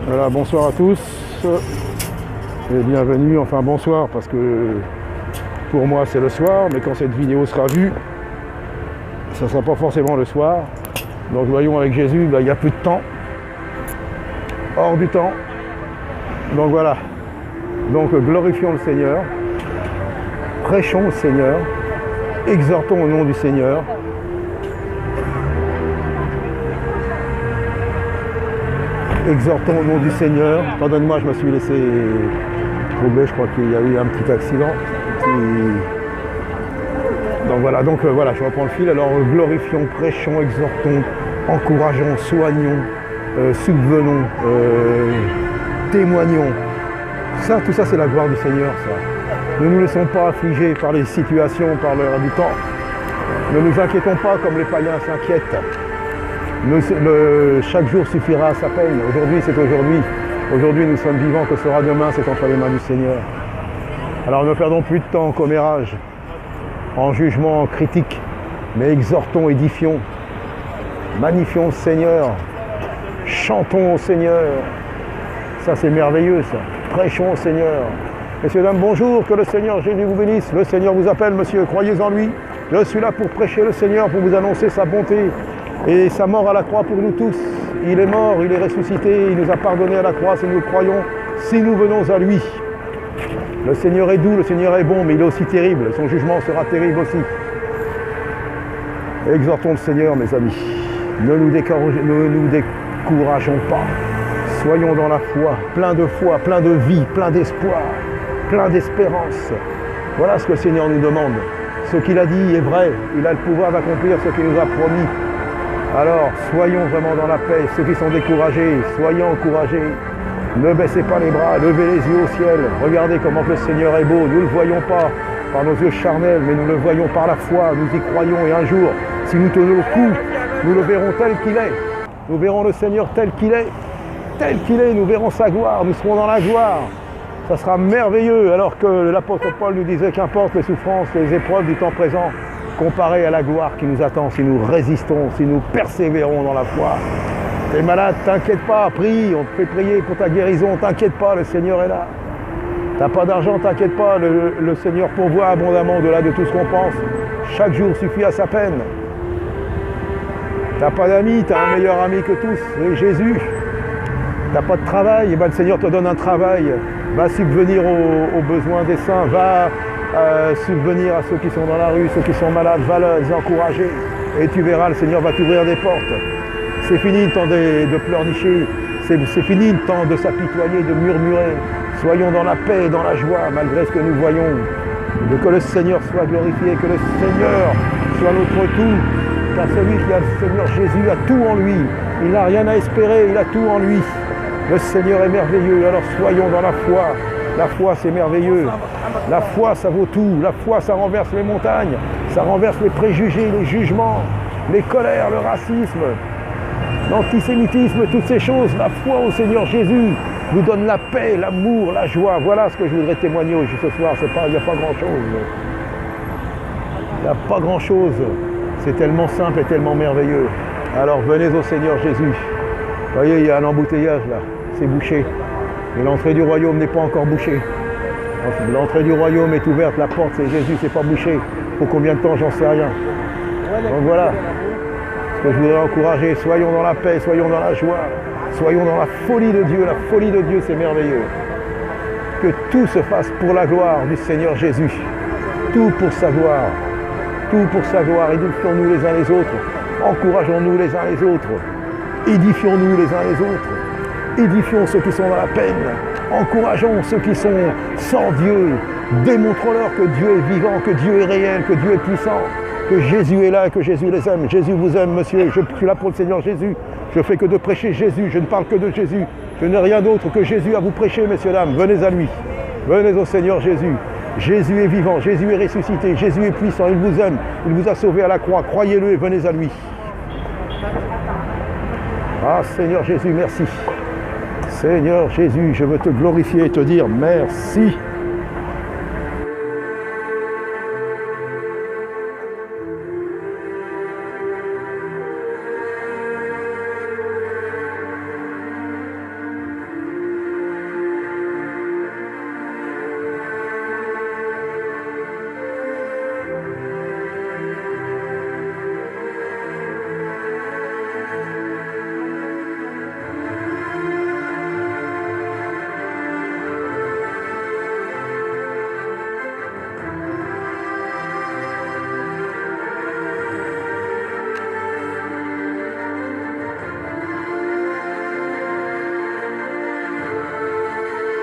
Voilà, bonsoir à tous et bienvenue, enfin bonsoir parce que pour moi c'est le soir, mais quand cette vidéo sera vue, ça ne sera pas forcément le soir. Donc voyons avec Jésus, il n'y a plus de temps, hors du temps. Donc voilà, donc glorifions le Seigneur, prêchons le Seigneur, exhortons au nom du Seigneur. Exhortons au nom du Seigneur. Pardonne-moi, je me suis laissé troubler, je crois qu'il y a eu un petit accident. Donc voilà, je reprends le fil. Alors glorifions, prêchons, exhortons, encourageons, soignons, subvenons, témoignons. Ça, tout ça c'est la gloire du Seigneur, ça. Ne nous laissons pas affliger par les situations, par l'heure du temps. Ne nous inquiétons pas comme les païens s'inquiètent. Chaque jour suffira à sa peine. Aujourd'hui, c'est aujourd'hui. Aujourd'hui, nous sommes vivants. Que sera demain, c'est entre les mains du Seigneur. Alors, ne perdons plus de temps en commérage, en jugement, en critique, mais exhortons, édifions, magnifions le Seigneur, chantons au Seigneur. Ça, c'est merveilleux, ça. Prêchons au Seigneur. Messieurs, dames, bonjour. Que le Seigneur Jésus vous bénisse. Le Seigneur vous appelle, monsieur. Croyez en lui. Je suis là pour prêcher le Seigneur, pour vous annoncer sa bonté et sa mort à la croix pour nous tous. Il est mort, il est ressuscité, il nous a pardonné à la croix si nous le croyons, si nous venons à lui. Le Seigneur est doux, le Seigneur est bon, mais il est aussi terrible. Son jugement sera terrible aussi. Exhortons le Seigneur, mes amis. Ne nous décourageons pas. Soyons dans la foi, plein de vie, plein d'espoir, plein d'espérance. Voilà ce que le Seigneur nous demande. Ce qu'il a dit est vrai. Il a le pouvoir d'accomplir ce qu'il nous a promis. Alors, soyons vraiment dans la paix. Ceux qui sont découragés, soyez encouragés. Ne baissez pas les bras, levez les yeux au ciel. Regardez comment le Seigneur est beau. Nous ne le voyons pas par nos yeux charnels, mais nous le voyons par la foi. Nous y croyons et un jour, si nous tenons le coup, nous le verrons tel qu'il est. Nous verrons le Seigneur tel qu'il est. Tel qu'il est, nous verrons sa gloire. Nous serons dans la gloire. Ça sera merveilleux, alors que l'apôtre Paul nous disait qu'importe les souffrances, les épreuves du temps présent, comparées à la gloire qui nous attend si nous résistons, si nous persévérons dans la foi. T'es malade, t'inquiète pas, prie, on te fait prier pour ta guérison, t'inquiète pas, le Seigneur est là. T'as pas d'argent, t'inquiète pas, le Seigneur pourvoit abondamment au-delà de tout ce qu'on pense. Chaque jour suffit à sa peine. T'as pas d'amis, t'as un meilleur ami que tous, c'est Jésus. T'as pas de travail, et ben le Seigneur te donne un travail. Va subvenir aux besoins des saints, va subvenir à ceux qui sont dans la rue, ceux qui sont malades, va les encourager. Et tu verras, le Seigneur va t'ouvrir des portes. C'est fini le temps de pleurnicher, c'est fini le temps de s'apitoyer, de murmurer. Soyons dans la paix et dans la joie, malgré ce que nous voyons. Que le Seigneur soit glorifié, que le Seigneur soit notre tout. Car celui qui a le Seigneur Jésus a tout en lui. Il n'a rien à espérer, il a tout en lui. Le Seigneur est merveilleux, alors soyons dans la foi. La foi, c'est merveilleux. La foi, ça vaut tout. La foi, ça renverse les montagnes. Ça renverse les préjugés, les jugements, les colères, le racisme, l'antisémitisme, toutes ces choses. La foi au Seigneur Jésus nous donne la paix, l'amour, la joie. Voilà ce que je voudrais témoigner ce soir. Il n'y a pas grand-chose. Il n'y a pas grand-chose. C'est tellement simple et tellement merveilleux. Alors venez au Seigneur Jésus. Vous voyez, il y a un embouteillage là, c'est bouché. Et l'entrée du royaume n'est pas encore bouchée. L'entrée du royaume est ouverte, la porte c'est Jésus, c'est pas bouché. Pour combien de temps, j'en sais rien. Donc voilà, ce que je voudrais encourager, soyons dans la paix, soyons dans la joie, soyons dans la folie de Dieu. La folie de Dieu, c'est merveilleux. Que tout se fasse pour la gloire du Seigneur Jésus. Tout pour sa gloire. Tout pour sa gloire. Édifions-nous les uns les autres. Encourageons-nous les uns les autres. Édifions-nous les uns les autres. Édifions ceux qui sont dans la peine. Encourageons ceux qui sont sans Dieu. Démontrons-leur que Dieu est vivant, que Dieu est réel, que Dieu est puissant, que Jésus est là et que Jésus les aime. Jésus vous aime, monsieur. Je suis là pour le Seigneur Jésus. Je fais que de prêcher Jésus. Je ne parle que de Jésus. Je n'ai rien d'autre que Jésus à vous prêcher, messieurs, dames. Venez à lui. Venez au Seigneur Jésus. Jésus est vivant. Jésus est ressuscité. Jésus est puissant. Il vous aime. Il vous a sauvé à la croix. Croyez-le et venez à lui. Ah, Seigneur Jésus, merci. Seigneur Jésus, je veux te glorifier et te dire merci.